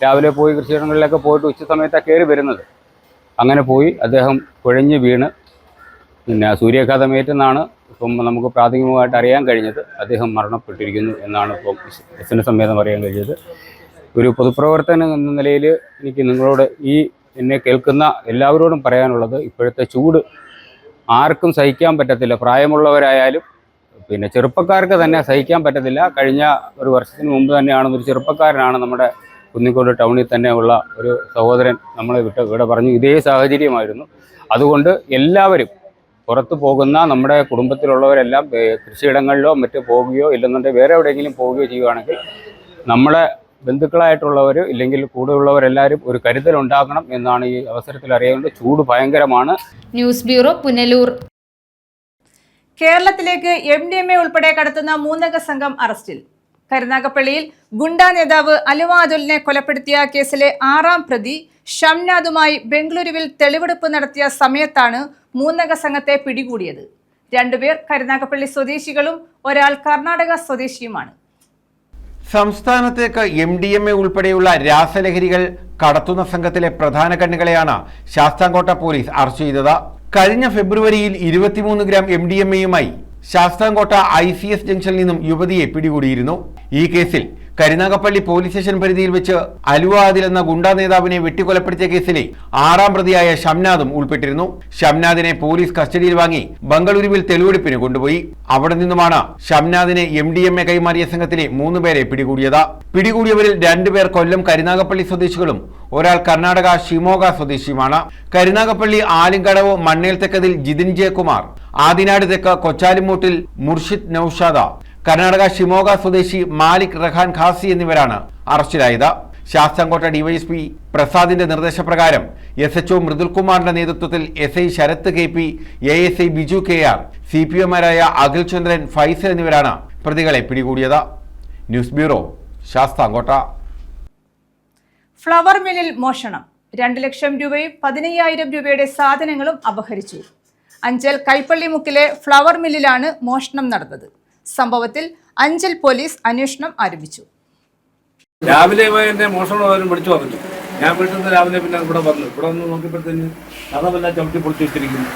രാവിലെ പോയി കൃഷിയിടങ്ങളിലൊക്കെ പോയിട്ട് ഉച്ച സമയത്താണ് കയറി വരുന്നത്. അങ്ങനെ പോയി അദ്ദേഹം കുഴഞ്ഞ് വീണ് സൂര്യാഘാതമേറ്റെന്നാണ് ഇപ്പം നമുക്ക് പ്രാഥമികമായിട്ട് അറിയാൻ കഴിഞ്ഞത്. അദ്ദേഹം മരണപ്പെട്ടിരിക്കുന്നു എന്നാണ് ഇപ്പം സമേതം അറിയാൻ കഴിഞ്ഞത്. ഒരു പൊതുപ്രവർത്തകൻ എന്ന നിലയിൽ എനിക്ക് നിങ്ങളോട് എന്നെ കേൾക്കുന്ന എല്ലാവരോടും പറയാനുള്ളത്, ഇപ്പോഴത്തെ ചൂട് ആർക്കും സഹിക്കാൻ പറ്റത്തില്ല. പ്രായമുള്ളവരായാലും ചെറുപ്പക്കാർക്ക് തന്നെ സഹിക്കാൻ പറ്റത്തില്ല. കഴിഞ്ഞ ഒരു വർഷത്തിന് മുമ്പ് തന്നെയാണ് ഒരു ചെറുപ്പക്കാരനാണ് നമ്മുടെ കുന്നിക്കോട് ടൗണിൽ തന്നെ ഉള്ള ഒരു സഹോദരൻ നമ്മളെ ഇവിടെ പറഞ്ഞു. ഇതേ സാഹചര്യമായിരുന്നു. അതുകൊണ്ട് എല്ലാവരും പുറത്തു പോകുന്ന നമ്മുടെ കുടുംബത്തിലുള്ളവരെല്ലാം കൃഷിയിടങ്ങളിലോ മറ്റോ പോവുകയോ ഇല്ലെന്നുണ്ടെങ്കിൽ വേറെ എവിടെയെങ്കിലും പോവുകയോ ചെയ്യുകയാണെങ്കിൽ നമ്മളെ ബന്ധുക്കളായിട്ടുള്ളവർ ഇല്ലെങ്കിൽ കൂടെയുള്ളവരെല്ലാവരും ഒരു കരുതലുണ്ടാക്കണം എന്നാണ് ഈ അവസരത്തിൽ അറിയേണ്ടത്. ചൂട് ഭയങ്കരമാണ്. News bureau, Punalur. കേരളത്തിലേക്ക് MDMA ഉൾപ്പെടെ കടത്തുന്ന 3-അംഗ സംഘം അറസ്റ്റിൽ. കരുനാഗപ്പള്ളിയിൽ ഗുണ്ടാ നേതാവ് അലുവാതുലിനെ കൊലപ്പെടുത്തിയ കേസിലെ 6-ാം പ്രതി ഷംനാദുമായി ബംഗളൂരുവിൽ തെളിവെടുപ്പ് നടത്തിയ സമയത്താണ് 3-അംഗ സംഘത്തെ പിടികൂടിയത്. 2 പേർ കരുനാഗപ്പള്ളി സ്വദേശികളും ഒരാൾ കർണാടക സ്വദേശിയുമാണ്. സംസ്ഥാനത്തേക്ക് MDMA ഉൾപ്പെടെയുള്ള രാസലഹരികൾ കടത്തുന്ന സംഘത്തിലെ പ്രധാന കണ്ണികളെയാണ് ശാസ്താംകോട്ട പോലീസ് അറസ്റ്റ് ചെയ്തത്. കഴിഞ്ഞ ഫെബ്രുവരിയിൽ 23 ഗ്രാം MDMA-യുമായി ശാസ്താംകോട്ട ICS ജംഗ്ഷനിൽ നിന്നും യുവതിയെ പിടികൂടിയിരുന്നു. ഈ കേസിൽ കരുനാഗപ്പള്ളി പോലീസ് സ്റ്റേഷൻ പരിധിയിൽ വെച്ച് അലുവാദിൽ എന്ന ഗുണ്ടാ നേതാവിനെ വെട്ടിക്കൊലപ്പെടുത്തിയ കേസിലെ 6-ാം പ്രതിയായ ഷംനാദും ഉൾപ്പെട്ടിരുന്നു. ഷംനാദിനെ പോലീസ് കസ്റ്റഡിയിൽ വാങ്ങി ബംഗളൂരുവിൽ തെളിവെടുപ്പിന് കൊണ്ടുപോയി. അവിടെ നിന്നുമാണ് ഷംനാദിനെ MDMA കൈമാറിയ സംഘത്തിലെ 3 പേരെ പിടികൂടിയത്. പിടികൂടിയവരിൽ 2 പേർ കൊല്ലം കരുനാഗപ്പള്ളി സ്വദേശികളും ഒരാൾ കർണാടക ഷിമോഗ സ്വദേശിയുമാണ്. കരുനാഗപ്പള്ളി ആലിങ്കടവ് മണ്ണേൽ തെക്കതിൽ ജിതിൻ ജെ കുമാർ, ആദിനാട് തെക്ക് കൊച്ചാലിമൂട്ടിൽ മുർഷിദ് നൌഷാദ, കർണാടക ഷിമോഗ സ്വദേശി മാലിക് റഹാൻ ഖാസി എന്നിവരാണ് അറസ്റ്റിലായത്. ശാസ്താംകോട്ട DYSP പ്രസാദിന്റെ നിർദ്ദേശപ്രകാരം SHO മൃദുൽകുമാറിന്റെ നേതൃത്വത്തിൽ SI Sarath KP, ASI Biju KR, CPO-മാരായ Akhil ചന്ദ്രൻ, ഫൈസൽ എന്നിവരാണ് പ്രതികളെ പിടികൂടിയത്. News bureau, Sasthamkotta. ഫ്ലവർ മില്ലിൽ മോഷണം. 2 ലക്ഷം രൂപയും 15,000 രൂപയുടെ സാധനങ്ങളും അപഹരിച്ചു. അഞ്ചൽ കൈപ്പള്ളിമുക്കിലെ ഫ്ലവർ മില്ലിലാണ് മോഷണം നടന്നത്. സംഭവത്തിൽ അഞ്ചൽ പോലീസ് അന്വേഷണം ആരംഭിച്ചു. രാവിലെ എന്നെ മോഷണം പിടിച്ചു പറഞ്ഞു. ഞാൻ വീട്ടിൽ നിന്ന് രാവിലെ പിന്നെ ഇവിടെ വന്ന് നോക്കിയപ്പോഴത്തേന് കഥമെല്ലാം ചവിട്ടി പൊളിച്ചു വെച്ചിരിക്കുന്നു.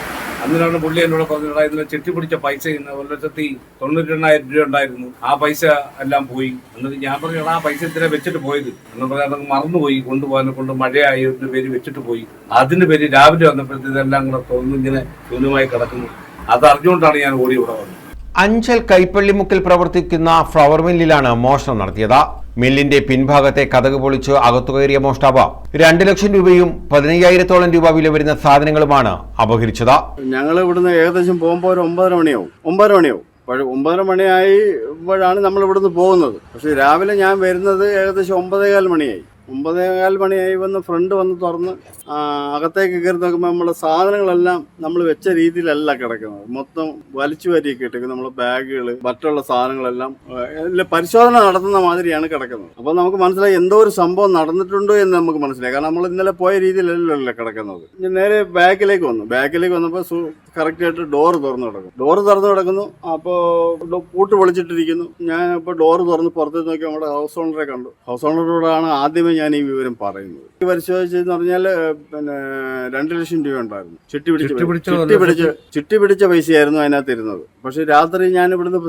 അന്നിലാണ് പുള്ളി എന്നോട് പറഞ്ഞിട്ട് ഇന്നലെ ചിട്ടി പിടിച്ച പൈസ ഇന്ന് 1,92,000 രൂപ ഉണ്ടായിരുന്നു. ആ പൈസ എല്ലാം പോയി. എന്നിട്ട് ഞാൻ പറഞ്ഞു ആ പൈസ ഇത്ര വെച്ചിട്ട് പോയത് എന്ന് പറഞ്ഞാൽ മറന്നുപോയി, കൊണ്ടുപോകാനെ കൊണ്ട് മഴയായി പേര് വെച്ചിട്ട് പോയി. അതിന് പേര് രാവിലെ വന്നപ്പോഴത്തേക്ക് ഇതെല്ലാം കൂടെ തുറന്നിങ്ങനെ ശൂന്യമായി കിടക്കുന്നു. അത് അറിഞ്ഞുകൊണ്ടാണ് ഞാൻ ഓടി ഇവിടെ വന്നത്. അഞ്ചൽ കൈപ്പള്ളിമുക്കിൽ പ്രവർത്തിക്കുന്ന ഫ്ലവർ മില്ലിലാണ് മോഷണം നടത്തിയത്. മില്ലിന്റെ പിൻഭാഗത്തെ കതക് പൊളിച്ച് അകത്തുകയറിയ മോഷ്ടാവ് 2 ലക്ഷം രൂപയും 15,000-ഓളം രൂപ വില വരുന്ന സാധനങ്ങളുമാണ് അപഹരിച്ചത്. ഞങ്ങൾ ഇവിടുന്ന് ഏകദേശം പോകുമ്പോൾ ഒരു 9:30 മണിയാവും. 9:30 മണിയായപ്പോഴാണ് നമ്മൾ ഇവിടുന്ന് പോകുന്നത്. പക്ഷെ രാവിലെ ഞാൻ വരുന്നത് ഏകദേശം 9:15 മണിയായി. 9:15 മണിയായി വന്ന് ഫ്രണ്ട് വന്ന് തുറന്ന് അകത്തേക്ക് കയറി നോക്കുമ്പോൾ നമ്മുടെ സാധനങ്ങളെല്ലാം നമ്മൾ വെച്ച രീതിയിലല്ല കിടക്കുന്നത്. മൊത്തം വലിച്ചു വാരിയൊക്കെ ഇട്ടേക്കുന്നത്. നമ്മളെ ബാഗുകൾ മറ്റുള്ള സാധനങ്ങളെല്ലാം പരിശോധന നടത്തുന്ന മാതിരിയാണ് കിടക്കുന്നത്. അപ്പോൾ നമുക്ക് മനസ്സിലായി എന്തോ ഒരു സംഭവം നടന്നിട്ടുണ്ടോ എന്ന് നമുക്ക് മനസ്സിലായി. കാരണം നമ്മൾ ഇന്നലെ പോയ രീതിയിലല്ലല്ലോ കിടക്കുന്നത്. നേരെ ബാക്കിലേക്ക് വന്നപ്പോൾ കറക്റ്റായിട്ട് ഡോറ് തുറന്നു കിടക്കുന്നു. അപ്പോൾ പൂട്ട് പൊളിച്ചിട്ടിരിക്കുന്നു. ഞാൻ ഇപ്പോൾ ഡോറ് തുറന്ന് പുറത്തേക്ക് നോക്കി നമ്മുടെ ഹൗസ് ഓണറെ കണ്ടു. ഹൗസ് ഓണറോടാണ് ആദ്യമേ ഞാൻ ഈ വിവരം പറയുന്നത്. പരിശോധിച്ചെന്ന് പറഞ്ഞാൽ 2 ലക്ഷം രൂപ ഉണ്ടായിരുന്നു. ചിട്ടി പിടിച്ച പൈസയായിരുന്നു അതിനകത്ത് ഇരുന്നത്. പക്ഷെ രാത്രി ഞാൻ ഇവിടുന്ന്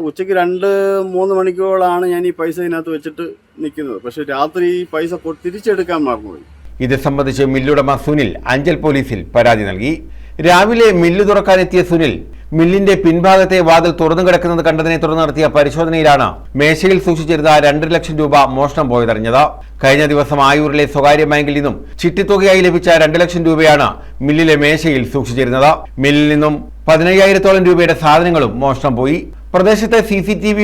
ഉച്ചയ്ക്ക് 2-3 മണിക്കൂറോളാണ് ഞാൻ ഈ പൈസ ഇതിനകത്ത് വെച്ചിട്ട് നിൽക്കുന്നത്. പക്ഷെ രാത്രി ഈ പൈസ തിരിച്ചെടുക്കാൻ മറന്നുപോയി. ഇത് സംബന്ധിച്ച് മില്ലുടമ സുനിൽ അഞ്ചൽ പോലീസിൽ പരാതി നൽകി. രാവിലെ മില്ല് തുറക്കാനെത്തിയ സുനിൽ മില്ലിന്റെ പിൻഭാഗത്തെ വാതിൽ തുറന്നു കിടക്കുന്നത് കണ്ടതിനെ തുടർന്ന് നടത്തിയ പരിശോധനയിലാണ് മേശയിൽ സൂക്ഷിച്ചിരുന്ന 2 ലക്ഷം രൂപ മോഷണം പോയതറിഞ്ഞത്. കഴിഞ്ഞ ദിവസം ആയൂരിലെ സ്വകാര്യ ബാങ്കിൽ നിന്നും ചിട്ടിത്തുകയായി ലഭിച്ച 2 ലക്ഷം രൂപയാണ് മില്ലിലെ മേശയിൽ സൂക്ഷിച്ചിരുന്നത്. മില്ലിൽ നിന്നും 15,000-ഓളം രൂപയുടെ സാധനങ്ങളും മോഷണം പോയി. പ്രദേശത്തെ CCTV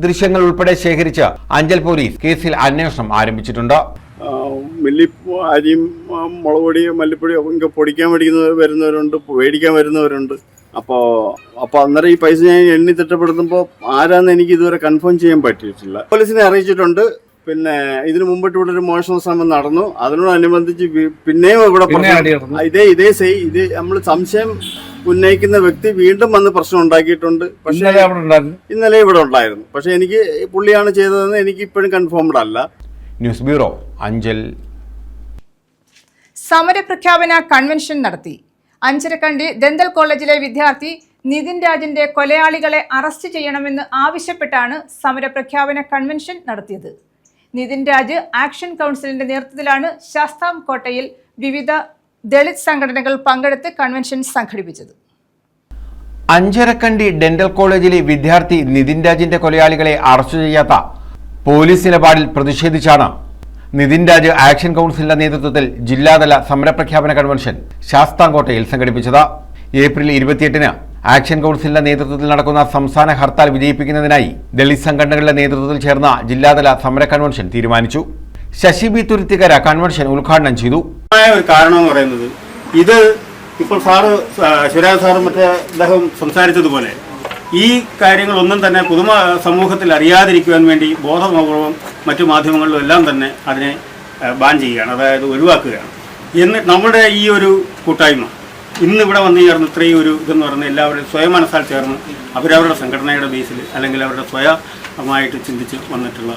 ദൃശ്യങ്ങൾ ഉൾപ്പെടെ ശേഖരിച്ച് അഞ്ചൽ പോലീസ് കേസിൽ അന്വേഷണം ആരംഭിച്ചിട്ടുണ്ട്. മില്ലി അരിയും മുളക് പൊടിയും മല്ലിപ്പൊടിയും ഒക്കെ പൊടിക്കാൻ വരുന്നവരുണ്ട്, മേടിക്കാൻ വരുന്നവരുണ്ട്. അപ്പോൾ അന്നേരം ഈ പൈസ ഞാൻ എണ്ണി തിട്ടപ്പെടുത്തുമ്പോൾ ആരാന്ന് എനിക്ക് ഇതുവരെ കൺഫേം ചെയ്യാൻ പറ്റിയിട്ടില്ല. പോലീസിനെ അറിയിച്ചിട്ടുണ്ട്. പിന്നെ ഇതിനു മുമ്പിട്ട് ഇവിടെ ഒരു മോഷണ ശ്രമം നടന്നു. അതിനോടനുബന്ധിച്ച് പിന്നെയും ഇവിടെ ഇതേ നമ്മൾ സംശയം ഉന്നയിക്കുന്ന വ്യക്തി വീണ്ടും വന്ന് പ്രശ്നം ഉണ്ടാക്കിയിട്ടുണ്ട്. പക്ഷേ ഇന്നലെ ഇവിടെ ഉണ്ടായിരുന്നു. പക്ഷെ എനിക്ക് പുള്ളിയാണ് ചെയ്തതെന്ന് എനിക്ക് ഇപ്പോഴും കൺഫേംഡ് അല്ല. News bureau Anchal. സമരപ്രഖ്യാപന കൺവെൻഷൻ നടത്തി. അഞ്ചരക്കണ്ടി ദന്തൽ കോളേജിലെ വിദ്യാർത്ഥി നിതിൻ രാജിന്റെ കൊലയാളികളെ അറസ്റ്റ് ചെയ്യണമെന്ന് ആവശ്യപ്പെട്ടാണ് സമരപ്രഖ്യാപന കൺവെൻഷൻ നടത്തിയത്. നിതിൻ രാജ് ആക്ഷൻ കൗൺസിലിന്റെ നേതൃത്വത്തിലാണ് ശാസ്താംകോട്ടയിൽ വിവിധ ദളിത് സംഘടനകൾ പങ്കെടുത്ത് കൺവെൻഷൻ സംഘടിപ്പിച്ചത്. അഞ്ചരക്കണ്ടി ഡെന്റൽ കോളേജിലെ വിദ്യാർത്ഥി നിതിൻ രാജിന്റെ കൊലയാളികളെ അറസ്റ്റ് ചെയ്യാത്ത പോലീസ് നിലപാടിൽ പ്രതിഷേധിച്ചാണ് നിതിൻ രാജ് ആക്ഷൻ കൗൺസിലിന്റെ നേതൃത്വത്തിൽ ജില്ലാതല സമരപ്രഖ്യാപന കൺവെൻഷൻ ശാസ്താംകോട്ടയിൽ സംഘടിപ്പിച്ചത്. ഏപ്രിൽ 28-ന് ആക്ഷൻ കൗൺസിലിന്റെ നേതൃത്വത്തിൽ നടക്കുന്ന സംസ്ഥാന ഹർത്താൽ വിജയിപ്പിക്കുന്നതിനായി ദളിത് സംഘടനകളുടെ നേതൃത്വത്തിൽ ചേർന്ന ജില്ലാതല സമര കൺവെൻഷൻ തീരുമാനിച്ചു. ശശി ബി തുരുത്തിക്കര കൺവെൻഷൻ ഉദ്ഘാടനം ചെയ്തു. ഒരു കാരണം എന്ന് പറയുന്നത് ഇത് ഇപ്പോൾ ശിവരാജ് സാറും മറ്റേ അദ്ദേഹം സംസാരിച്ചതുപോലെ ഈ കാര്യങ്ങളൊന്നും തന്നെ സമൂഹത്തിൽ അറിയാതിരിക്കുവാൻ വേണ്ടി ബോധപൂർവം മറ്റു മാധ്യമങ്ങളിലും എല്ലാം തന്നെ അതിനെ ബാൻ ചെയ്യുകയാണ്, അതായത് ഒഴിവാക്കുകയാണ്. നമ്മുടെ ഈ ഒരു കൂട്ടായ്മ ഇന്നിവിടെ വന്നു ചേർന്ന് ഇത്രയും ഒരു ഇതെന്ന് പറഞ്ഞാൽ എല്ലാവരും സ്വയം മനസ്സാൽ ചേർന്ന് അവരവരുടെ സംഘടനയുടെ ബേസിൽ അല്ലെങ്കിൽ അവരുടെ സ്വയമായിട്ട് ചിന്തിച്ച് വന്നിട്ടുള്ള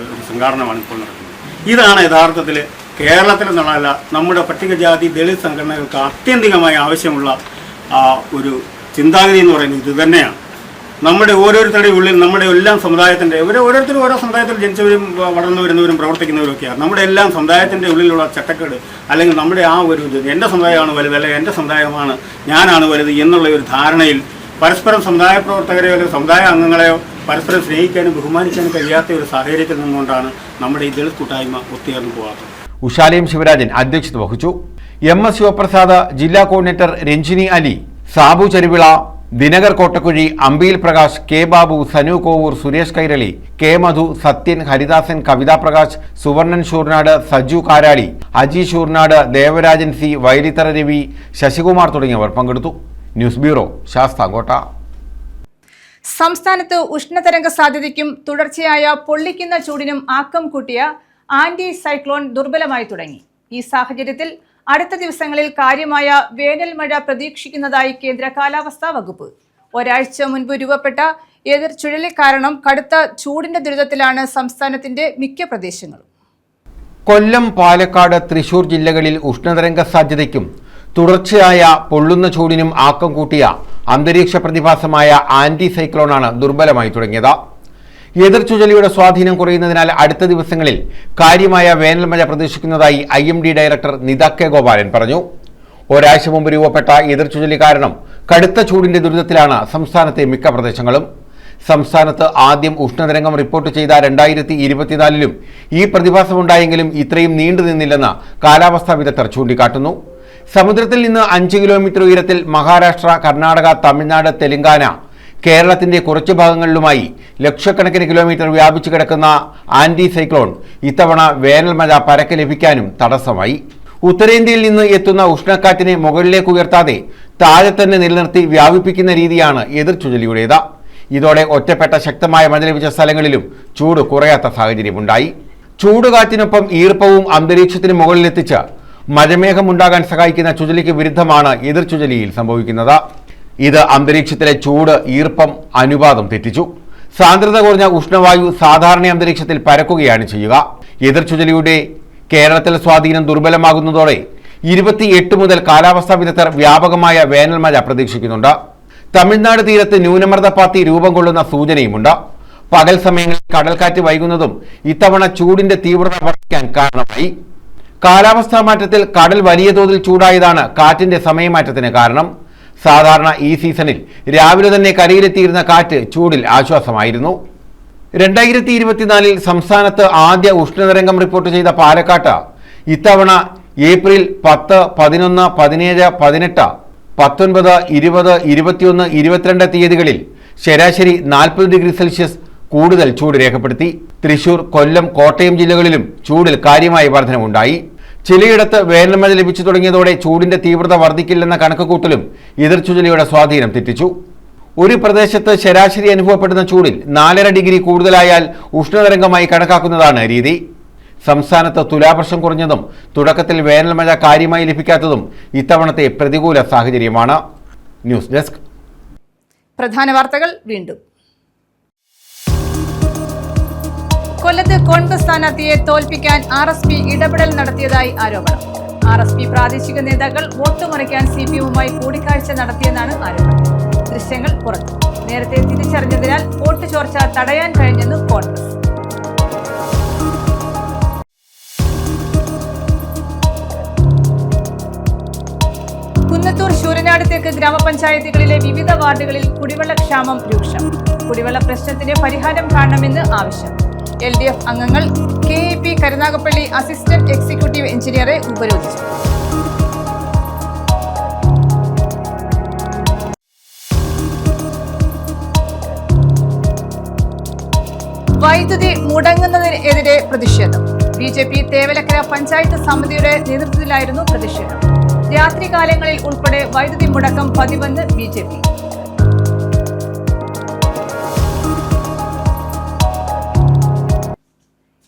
ഒരു സംഘാടനമാണ് ഇപ്പോൾ നടക്കുന്നത്. ഇതാണ് യഥാർത്ഥത്തിൽ കേരളത്തിൽ നിന്നുള്ളതല്ല, നമ്മുടെ പട്ടികജാതി ദളിത് സംഘടനകൾക്ക് ആത്യന്തികമായി ആവശ്യമുള്ള ഒരു ചിന്താഗതി എന്ന് പറയുന്നത് ഇത് തന്നെയാണ്. നമ്മുടെ ഓരോരുത്തരുടെയും ഉള്ളിൽ നമ്മുടെ എല്ലാം സമുദായത്തിൻ്റെ ഓരോരുത്തരും ഓരോ സമുദായത്തിൽ ജനിച്ചവരും വളർന്നു വരുന്നവരും പ്രവർത്തിക്കുന്നവരും ഒക്കെയാണ്. നമ്മുടെ എല്ലാം സമുദായത്തിൻ്റെ ഉള്ളിലുള്ള ചട്ടക്കേട് അല്ലെങ്കിൽ നമ്മുടെ ആ ഒരു ഇത് എൻ്റെ സമുദായമാണ് വലുത് അല്ലെങ്കിൽ എൻ്റെ സമുദായമാണ് ഞാനാണ് വലുത് എന്നുള്ള ഒരു ധാരണയിൽ പരസ്പരം സമുദായ പ്രവർത്തകരെയോ അല്ലെങ്കിൽ സമുദായ അംഗങ്ങളെയോ പരസ്പരം സ്നേഹിക്കാനും ബഹുമാനിക്കാനും കഴിയാത്ത ഒരു സാഹചര്യത്തിൽ നിന്നുകൊണ്ടാണ് നമ്മുടെ ഈ ദളിത് കൂട്ടായ്മ ഒത്തുചേർന്ന് പോകാത്തത്. ഉഷാലയം ശിവരാജൻ അധ്യക്ഷത വഹിച്ചു. MS ശിവപ്രസാദ്, ജില്ലാ coordinator Ranjini Ali, Sabu Cheruvila, Dinakar Kottakkuzhi, Ambiyil Prakash, K Babu, Sanu Kovoor, Suresh Kairali, K Madhu, Sathyan, Haridasan, Kavitha Prakash, Suvarnan Sooranad, Saju Karali, Aji Sooranad, Devarajan C, Vailithara Ravi, Sasikumar തുടങ്ങിയവർ പങ്കെടുത്തു. News bureau Sasthamcotta. സംസ്ഥാനത്ത് ഉഷ്ണതരംഗ സാധ്യതയ്ക്കും തുടർച്ചയായ പൊള്ളിക്കുന്ന ചൂടിനും ആക്കം കൂട്ടിയ ആന്റി സൈക്ലോൺ ദുർബലമായി തുടങ്ങി. ഈ സാഹചര്യത്തിൽ അടുത്ത ദിവസങ്ങളിൽ കാര്യമായ വേനൽ മഴ പ്രതീക്ഷിക്കുന്നതായി കേന്ദ്ര കാലാവസ്ഥാ വകുപ്പ്. ഒരാഴ്ച മുൻപ് രൂപപ്പെട്ട എതിർ ചുഴലി കാരണം കടുത്ത ചൂടിന്റെ ദുരിതത്തിലാണ് സംസ്ഥാനത്തിന്റെ മിക്ക പ്രദേശങ്ങളും. കൊല്ലം, പാലക്കാട്, തൃശൂർ ജില്ലകളിൽ ഉഷ്ണതരംഗ സാധ്യതയ്ക്കും തുടർച്ചയായ പൊള്ളുന്ന ചൂടിനും ആക്കം കൂട്ടിയ അന്തരീക്ഷ പ്രതിഭാസമായ ആന്റി സൈക്ലോണാണ് ദുർബലമായി തുടങ്ങിയത്. എതിർ ചുഴലിയുടെ സ്വാധീനം കുറയുന്നതിനാൽ അടുത്ത ദിവസങ്ങളിൽ കാര്യമായ വേനൽ മഴ പ്രതീക്ഷിക്കുന്നതായി IMD director Nitha K Gopalan പറഞ്ഞു. ഒരാഴ്ച മുമ്പ് രൂപപ്പെട്ട എതിർ ചുഴലി കാരണം കടുത്ത ചൂടിന്റെ ദുരിതത്തിലാണ് സംസ്ഥാനത്തെ മിക്ക പ്രദേശങ്ങളും. സംസ്ഥാനത്ത് ആദ്യം ഉഷ്ണതരംഗം റിപ്പോർട്ട് ചെയ്ത 2024-ലും ഈ പ്രതിഭാസമുണ്ടായെങ്കിലും ഇത്രയും നീണ്ടുനിന്നില്ലെന്ന് കാലാവസ്ഥാ വിദഗ്ധർ ചൂണ്ടിക്കാട്ടുന്നു. സമുദ്രത്തിൽ നിന്ന് 5 കിലോമീറ്റർ ഉയരത്തിൽ മഹാരാഷ്ട്ര, കർണാടക, തമിഴ്നാട്, തെലങ്കാന, കേരളത്തിന്റെ കുറച്ചു ഭാഗങ്ങളിലുമായി ലക്ഷക്കണക്കിന് കിലോമീറ്റർ വ്യാപിച്ചു കിടക്കുന്ന ആന്റി സൈക്ലോൺ ഇത്തവണ വേനൽ മഴ പരക്കെ ലഭിക്കാനും തടസ്സമായി. ഉത്തരേന്ത്യയിൽ നിന്ന് എത്തുന്ന ഉഷ്ണക്കാറ്റിനെ മുകളിലേക്ക് ഉയർത്താതെ താഴെ തന്നെ നിലനിർത്തി വ്യാപിപ്പിക്കുന്ന രീതിയാണ് എതിർ ചുഴലിയുടേത്. ഇതോടെ ഒറ്റപ്പെട്ട ശക്തമായ മഴ ലഭിച്ച സ്ഥലങ്ങളിലും ചൂട് കുറയാത്ത സാഹചര്യമുണ്ടായി. ചൂടുകാറ്റിനൊപ്പം ഈർപ്പവും അന്തരീക്ഷത്തിന് മുകളിലെത്തിച്ച് മഴമേഘം ഉണ്ടാകാൻ സഹായിക്കുന്ന ചുഴലിക്ക് വിരുദ്ധമാണ് എതിർ ചുഴലിയിൽ സംഭവിക്കുന്നത്. ഇത് അന്തരീക്ഷത്തിലെ ചൂട് ഈർപ്പം അനുപാതം തെറ്റിച്ചു. സാന്ദ്രത കുറഞ്ഞ ഉഷ്ണവായു സാധാരണ അന്തരീക്ഷത്തിൽ പരക്കുകയാണ് ചെയ്യുക. എതിർ ചുഴലിയുടെ കേരളത്തിലെ സ്വാധീനം ദുർബലമാകുന്നതോടെ 28 മുതൽ കാലാവസ്ഥാ വിദഗ്ധർ വ്യാപകമായ വേനൽ മഴ പ്രതീക്ഷിക്കുന്നുണ്ട്. തമിഴ്നാട് തീരത്ത് ന്യൂനമർദ്ദപാത്തി രൂപം കൊള്ളുന്ന സൂചനയുമുണ്ട്. പകൽ സമയങ്ങളിൽ കടൽക്കാറ്റ് വൈകുന്നതും ഇത്തവണ ചൂടിന്റെ തീവ്രത വർദ്ധിക്കാൻ കാരണമായി. കാലാവസ്ഥാ മാറ്റത്തിൽ കടൽ വലിയ തോതിൽ ചൂടായതാണ് കാറ്റിന്റെ സമയമാറ്റത്തിന് കാരണം. സാധാരണ ഈ സീസണിൽ രാവിലെ തന്നെ കരയിലെത്തിയിരുന്ന കാറ്റ് ചൂടിൽ ആശ്വാസമായിരുന്നു. 2024-ൽ സംസ്ഥാനത്ത് ആദ്യ ഉഷ്ണതരംഗം റിപ്പോർട്ട് ചെയ്ത പാലക്കാട്ട് ഇത്തവണ ഏപ്രിൽ 10, 11, 17, 18, 19, 20, 21, 22 തീയതികളിൽ ശരാശരി 40 ഡിഗ്രി സെൽഷ്യസ് കൂടുതൽ ചൂട് രേഖപ്പെടുത്തി. തൃശൂർ, കൊല്ലം, കോട്ടയം ജില്ലകളിലും ചൂടിൽ കാര്യമായ വർധനവുണ്ടായി. ചിലയിടത്ത് വേനൽ മഴ ലഭിച്ചു തുടങ്ങിയതോടെ ചൂടിന്റെ തീവ്രത വർദ്ധിക്കില്ലെന്ന കണക്കുകൂട്ടലും എതിർ ചുഴലിയുടെ സ്വാധീനം തെറ്റിച്ചു. ഒരു പ്രദേശത്ത് ശരാശരി അനുഭവപ്പെടുന്ന ചൂടിൽ 4.5 ഡിഗ്രി കൂടുതലായാൽ ഉഷ്ണതരംഗമായി കണക്കാക്കുന്നതാണ് രീതി. സംസ്ഥാനത്ത് തുലാവർഷം കുറഞ്ഞതും തുടക്കത്തിൽ വേനൽ മഴ കാര്യമായി ലഭിക്കാത്തതും ഇത്തവണത്തെ പ്രതികൂല സാഹചര്യമാണ്. News desk. പ്രധാന വാർത്തകൾ വീണ്ടും. കൊല്ലത്ത് കോൺഗ്രസ് സ്ഥാനാർത്ഥിയെ തോൽപ്പിക്കാൻ RSP ഇടപെടൽ നടത്തിയതായി ആരോപണം. RSP പ്രാദേശിക നേതാക്കൾ വോട്ട് മറിക്കാൻ CPM-വുമായി കൂടിക്കാഴ്ച നടത്തിയെന്നാണ് ആരോപണം. ദൃശ്യങ്ങൾ പുറത്തു. നേരത്തെ തിരിച്ചറിഞ്ഞതിനാൽ വോട്ട് ചോർച്ച തടയാൻ കഴിഞ്ഞെന്ന് കോൺഗ്രസ്. കുന്നത്തൂർ, ശൂരനാട് തെക്ക് ഗ്രാമപഞ്ചായത്തുകളിലെ വിവിധ വാർഡുകളിൽ കുടിവെള്ളക്ഷാമം രൂക്ഷം. കുടിവെള്ള പ്രശ്നത്തിന് പരിഹാരം കാണണമെന്ന് ആവശ്യം. LDF അംഗങ്ങൾ KAP കരുനാഗപ്പള്ളി അസിസ്റ്റന്റ് എക്സിക്യൂട്ടീവ് എഞ്ചിനീയറെ ഉപരോധിച്ചു. വൈദ്യുതി മുടങ്ങുന്നതിനെതിരെ പ്രതിഷേധം. BJP തേവലക്കര പഞ്ചായത്ത് സമിതിയുടെ നേതൃത്വത്തിലായിരുന്നു പ്രതിഷേധം. രാത്രികാലങ്ങളിൽ ഉൾപ്പെടെ വൈദ്യുതി മുടക്കം പതിവെന്ന് BJP.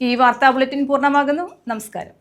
ഈ വാർത്താ ബുള്ളറ്റിൻ പൂർണ്ണമാകുന്നു. നമസ്കാരം.